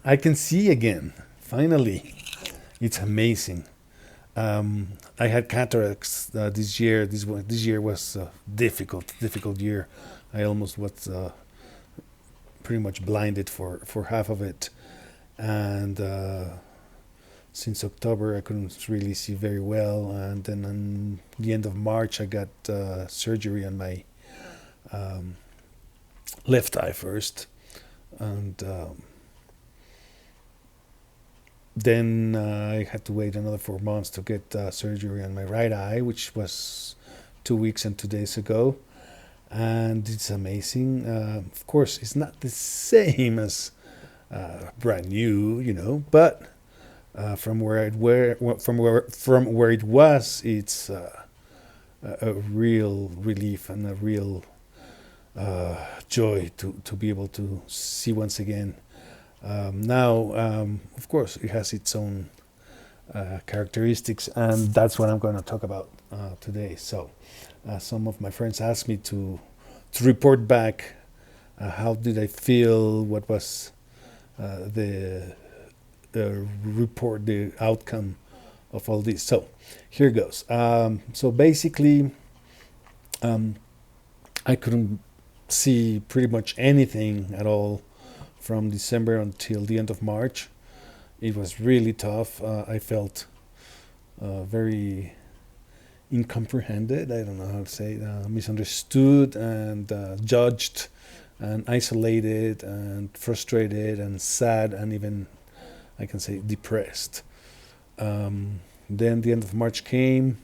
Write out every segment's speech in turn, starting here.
I can see again. Finally, it's amazing. I had cataracts this year. This year was a difficult year. I almost was pretty much blinded for half of it, and since October I couldn't really see very well. And then on the end of March I got surgery on my um, left eye first, and then I had to wait another 4 months to get surgery on my right eye, which was 2 weeks and 2 days ago. And it's amazing. Of course, it's not the same as brand new, but from where it was, it's a real relief and a real joy to be able to see once again. Now, of course, it has its own characteristics, and that's what I'm going to talk about today. So, some of my friends asked me to report back how did I feel, what was the report, the outcome of all this. So, here goes. So basically, um, I couldn't see pretty much anything at all from December until the end of March. It was really tough. I felt very incomprehended. I don't know how to say it, misunderstood and judged and isolated and frustrated and sad and even I can say depressed. Then the end of March came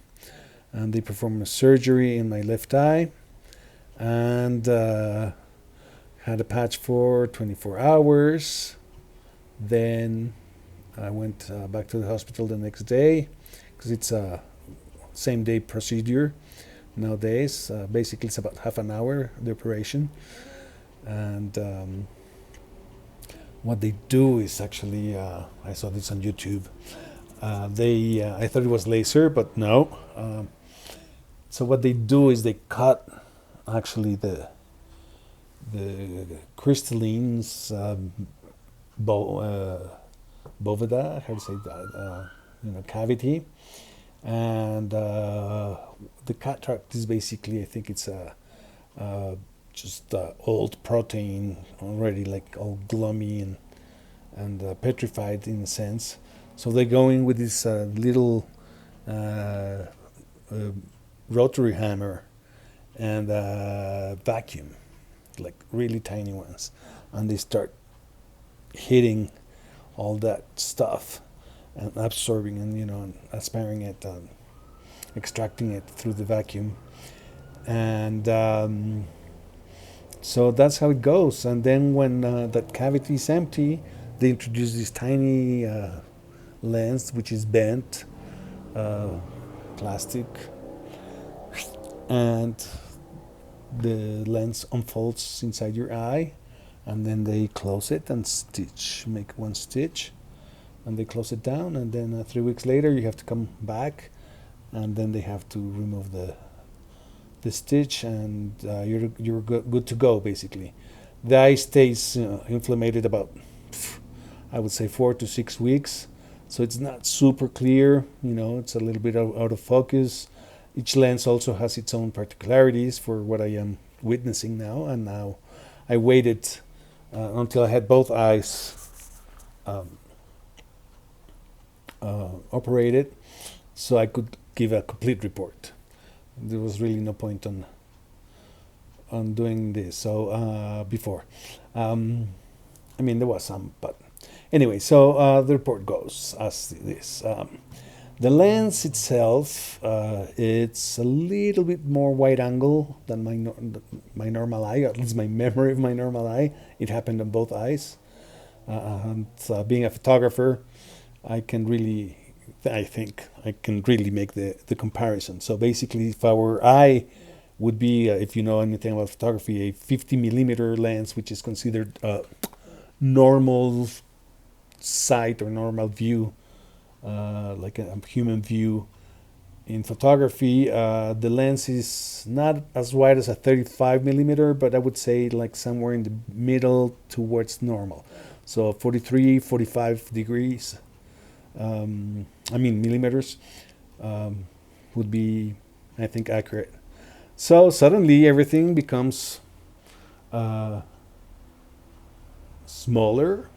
and they performed a surgery in my left eye and had a patch for 24 hours. Then I went back to the hospital the next day because it's a same day procedure nowadays. Basically, it's about half an hour, the operation. And what they do is actually, I saw this on YouTube. I thought it was laser, but no. So what they do is they cut actually the crystallines boveda, how to say that, cavity, and the cataract is basically, I think it's just old protein already, like all gloomy and petrified in a sense. So they go in with this little uh, uh, rotary hammer and vacuum, like really tiny ones, and they start hitting all that stuff and absorbing and and aspiring it, extracting it through the vacuum, and so that's how it goes. And then when that cavity is empty, they introduce this tiny lens, which is bent uh, plastic, and the lens unfolds inside your eye, and then they close it and make one stitch, and they close it down, and then 3 weeks later you have to come back, and then they have to remove the stitch, and you're good to go basically. The eye stays inflamed about, I would say, 4 to 6 weeks, so it's not super clear. It's a little bit out of focus. Each lens also has its own particularities for what I am witnessing now, and now I waited until I had both eyes um, operated, so I could give a complete report. There was really no point on doing this. So before, I mean, there was some, but anyway. So the report goes as this. The lens itself, it's a little bit more wide angle than my normal eye, at least my memory of my normal eye. It happened on both eyes. And being a photographer, I can really, I think I can really make the comparison. So basically, if our eye would be, if you know anything about photography, a 50 millimeter lens, which is considered normal sight or normal view, like a human view in photography. The lens is not as wide as a 35 millimeter, but I would say like somewhere in the middle towards normal. So 43, 45 degrees, millimeters, would be, I think, accurate. So suddenly everything becomes uh, smaller,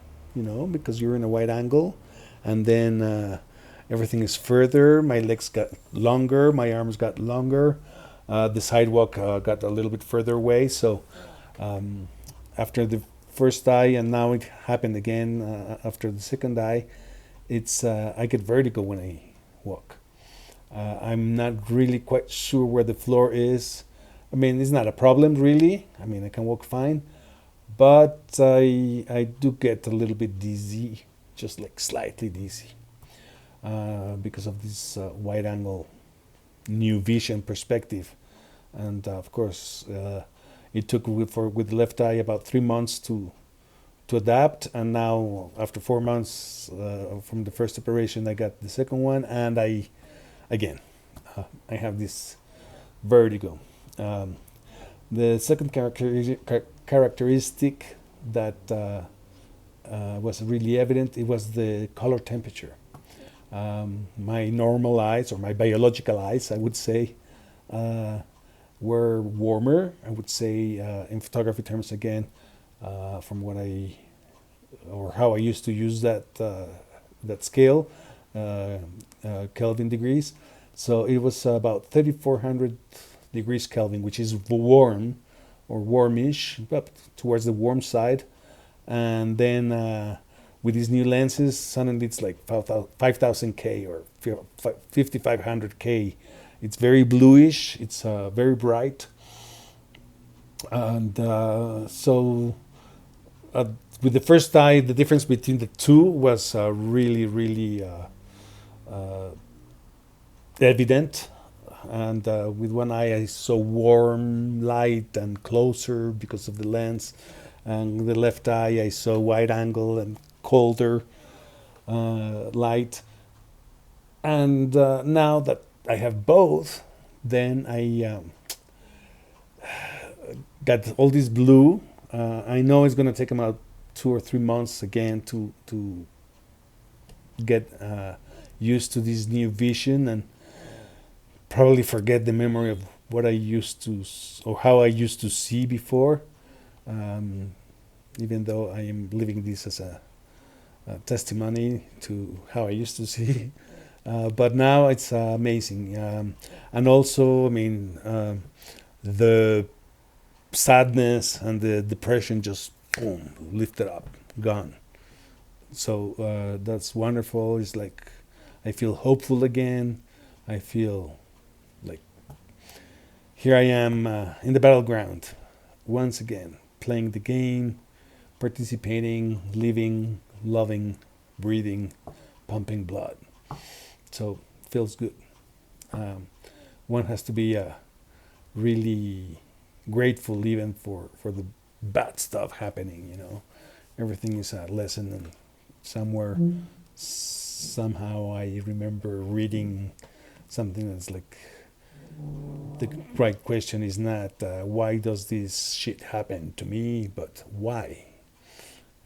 because you're in a wide angle, and then everything is further. My legs got longer, my arms got longer, the sidewalk got a little bit further away. So um, after the first eye, and now it happened again after the second eye, it's I get vertigo when I walk. I'm not really quite sure where the floor is. I mean, it's not a problem really. I mean, I can walk fine, but I do get a little bit dizzy, just like slightly dizzy, because of this wide angle new vision perspective. And of course, it took with the left eye about 3 months to adapt, and now after 4 months from the first operation, I got the second one, and I again I have this vertigo. The second characteristic that was really evident, it was the color temperature. My normal eyes, or my biological eyes, I would say, were warmer. I would say, in photography terms again, from what or how I used to use that scale, Kelvin degrees. So it was about 3,400 degrees Kelvin, which is warm or warmish, but towards the warm side. And then with these new lenses, suddenly it's like 5,000 K or 5,500 K. It's very bluish. It's very bright, and so with the first eye, the difference between the two was really, really evident. And with one eye, I saw warm light and closer because of the lens, and with the left eye, I saw wide angle and colder light. And now that I have both, then I got all this blue. I know it's going to take about 2 or 3 months again to get used to this new vision, and probably forget the memory of what I used to, or how I used to see before, even though I am living this as a testimony to how I used to see. But now it's amazing. And also, I mean, the sadness and the depression just, boom, lifted up, gone. So that's wonderful. It's like I feel hopeful again. I feel like here I am in the battleground once again, playing the game, participating, living, loving, breathing, pumping blood. So feels good. One has to be really grateful even for the bad stuff happening, Everything is a lesson, and somehow I remember reading something that's like, the right question is not why does this shit happen to me, but why?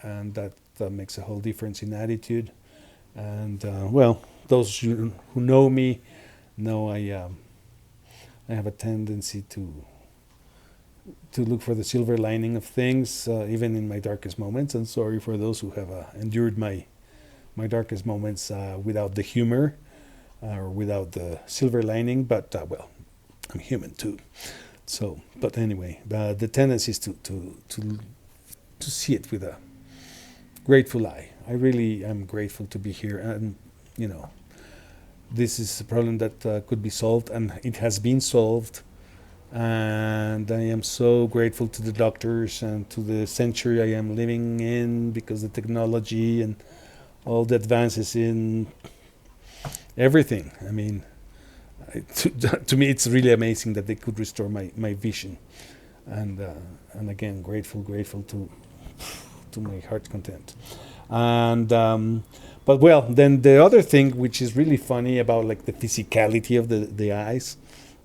And that makes a whole difference in attitude. And those who know me know I have a tendency to look for the silver lining of things, even in my darkest moments. And sorry for those who have endured my darkest moments without the humor or without the silver lining. But I'm human too. So, but anyway, the tendency is to see it with a grateful eye. I really am grateful to be here, and this is a problem that could be solved, and it has been solved. And I am so grateful to the doctors and to the century I am living in, because the technology and all the advances in everything. I mean, to me, it's really amazing that they could restore my vision, and again, grateful to my heart's content. And but then the other thing, which is really funny about like the physicality of the eyes,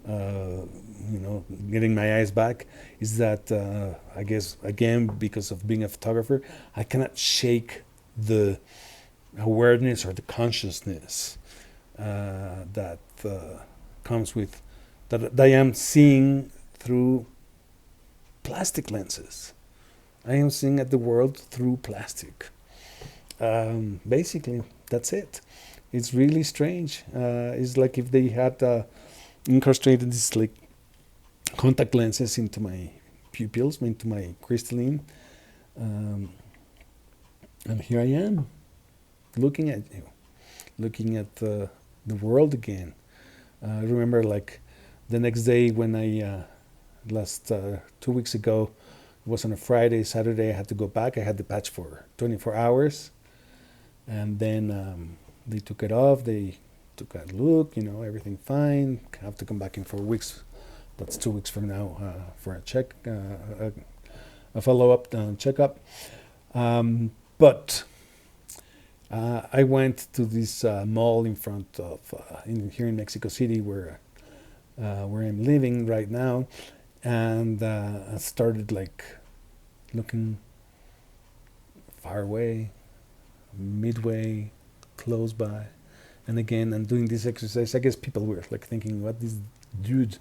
getting my eyes back, is that I guess again because of being a photographer, I cannot shake the awareness or the consciousness that comes with that I am seeing through plastic lenses. I am seeing at the world through plastic. Basically, that's it. It's really strange. It's like if they had incrustated these like contact lenses into my pupils, into my crystalline, um, and here I am, looking at you, looking at the world again. I remember like the next day when I last 2 weeks ago, it was on a Friday, Saturday. I had to go back. I had the patch for 24 hours, and then they took it off. They took a look, everything fine. Have to come back in 4 weeks. That's 2 weeks from now for a check, a follow-up checkup. But I went to this mall in front of here in Mexico City, where I'm living right now, and I started like looking far away, midway, close by, and again I'm doing this exercise. I guess people were like thinking, what this dude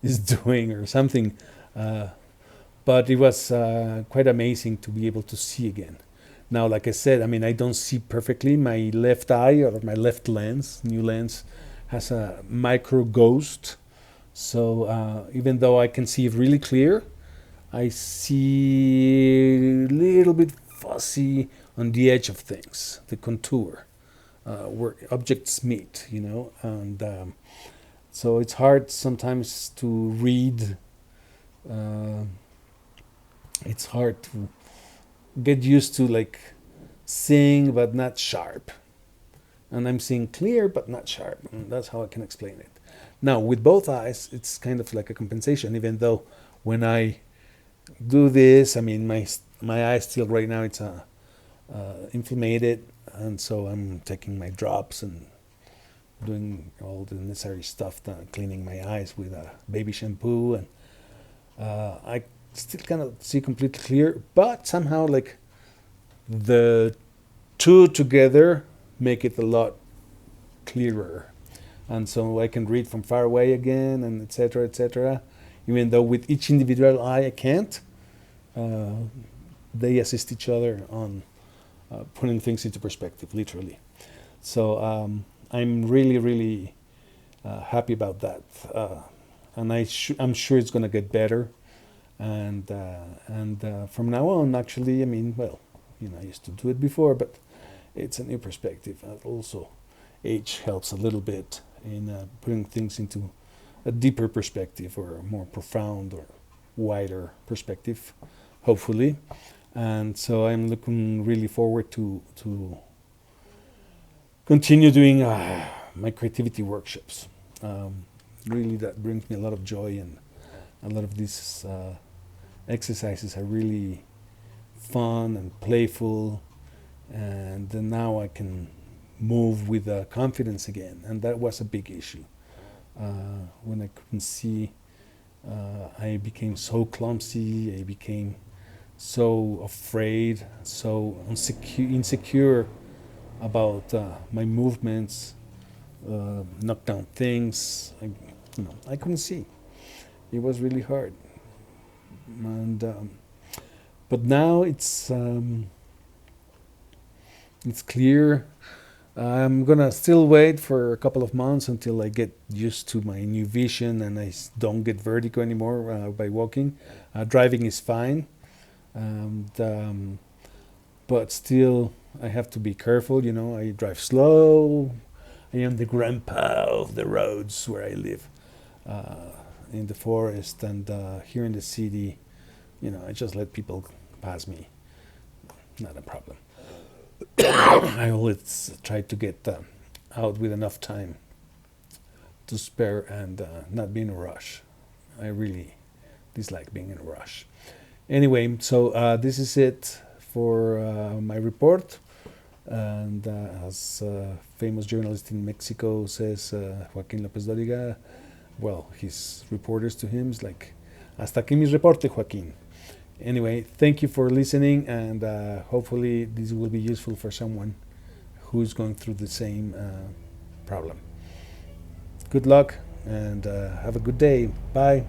is doing or something, but it was quite amazing to be able to see again. Now, like I said, I mean, I don't see perfectly. My left eye, or my left lens, new lens, has a micro ghost. So even though I can see it really clear, I see a little bit fuzzy on the edge of things, the contour, where objects meet, and so it's hard sometimes to read. Uh, it's hard to get used to like seeing but not sharp, and I'm seeing clear but not sharp, and that's how I can explain it. Now with both eyes it's kind of like a compensation, even though when I do this, I mean my eye still right now it's inflamed, and so I'm taking my drops and doing all the necessary stuff, cleaning my eyes with a baby shampoo, and I still cannot see completely clear, but somehow like the two together make it a lot clearer, and so I can read from far away again, and etc., etc. Even though with each individual eye I can't, uh, they assist each other on putting things into perspective, literally. So I'm really, really happy about that, and I'm sure it's going to get better. And from now on, actually, I mean, well, I used to do it before, but it's a new perspective. And also, age helps a little bit in putting things into a deeper perspective, or a more profound or wider perspective, hopefully. And so I'm looking really forward to continue doing my creativity workshops. Really, that brings me a lot of joy, and a lot of these exercises are really fun and playful, and then now I can move with confidence again, and that was a big issue. When I couldn't see, I became so clumsy, I became so afraid, so insecure about my movements, knock down things. I couldn't see. It was really hard, and but now it's clear. I'm gonna still wait for a couple of months until I get used to my new vision and I don't get vertigo anymore by walking. Driving is fine, and but still I have to be careful. I drive slow. I am the grandpa of the roads where I live, in the forest, and here in the city, I just let people pass me. Not a problem. I always try to get out with enough time to spare, and not be in a rush. I really dislike being in a rush. Anyway, so this is it for my report. And as a famous journalist in Mexico says, Joaquin Lopez Doriga, well, his reporters to him is like, hasta aquí mi reporte, Joaquin. Anyway, thank you for listening, and hopefully this will be useful for someone who's going through the same problem. Good luck, and have a good day. Bye.